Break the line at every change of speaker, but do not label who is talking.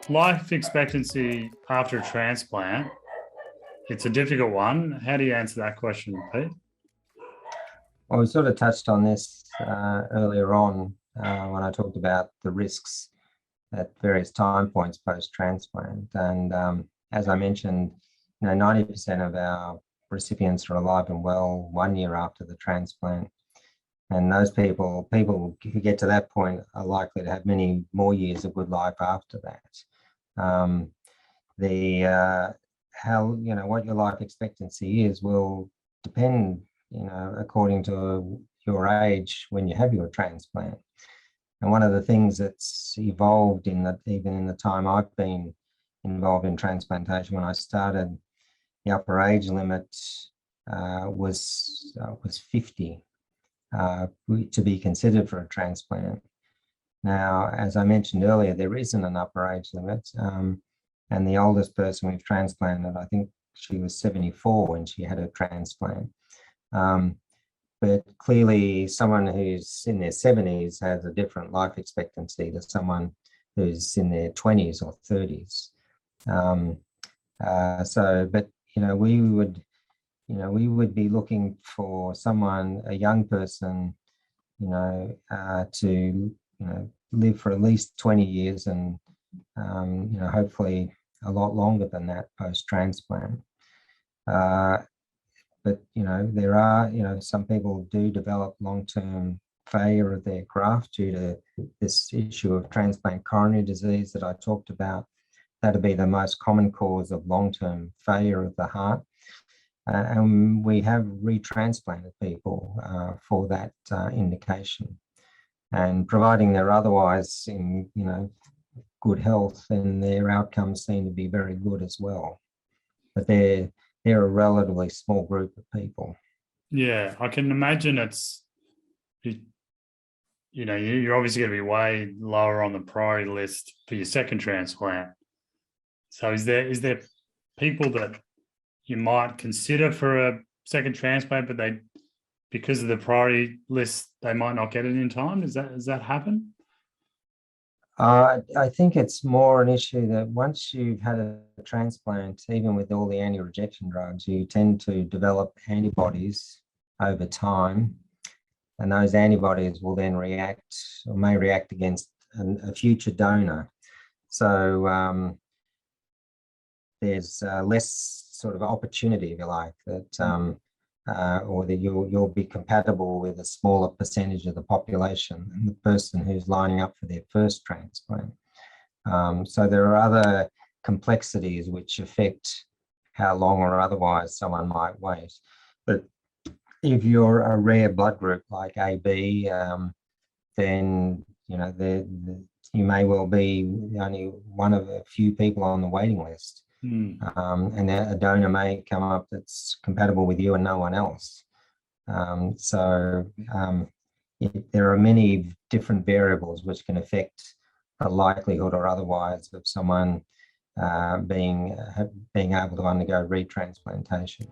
life expectancy after a transplant, it's a difficult one. How do you answer that question, Pete?
Well, we sort of touched on this earlier on when I talked about the risks at various time points post-transplant. And as I mentioned, 90% of our recipients are alive and well 1 year after the transplant. And those people who get to that point are likely to have many more years of good life after that. What your life expectancy is will depend, according to your age when you have your transplant. And one of the things that's evolved even in the time I've been involved in transplantation, when I started, the upper age limit was 50 to be considered for a transplant. Now, as I mentioned earlier, there isn't an upper age limit. And the oldest person we've transplanted, I think she was 74 when she had a transplant. But clearly someone who's in their 70s has a different life expectancy to someone who's in their 20s or 30s. We would be looking for someone, a young person, to live for at least 20 years and hopefully a lot longer than that post-transplant. But there are some people do develop long-term failure of their graft due to this issue of transplant coronary disease that I talked about. That'd be the most common cause of long-term failure of the heart. And we have retransplanted people for that indication. And providing they're otherwise in good health, then their outcomes seem to be very good as well. But they're a relatively small group of people.
Yeah, I can imagine you're obviously going to be way lower on the priority list for your second transplant. So is there people that you might consider for a second transplant, but because of the priority list, they might not get it in time? Does that happen?
I think it's more an issue that once you've had a transplant, even with all the anti-rejection drugs, you tend to develop antibodies over time, and those antibodies will then react or may react against a future donor. So there's less sort of opportunity, if you like, that or that you'll be compatible with a smaller percentage of the population than the person who's lining up for their first transplant. So there are other complexities which affect how long or otherwise someone might wait. But if you're a rare blood group like AB, then you may well be only one of a few people on the waiting list. And a donor may come up that's compatible with you and no one else. There are many different variables which can affect the likelihood or otherwise of someone being able to undergo retransplantation.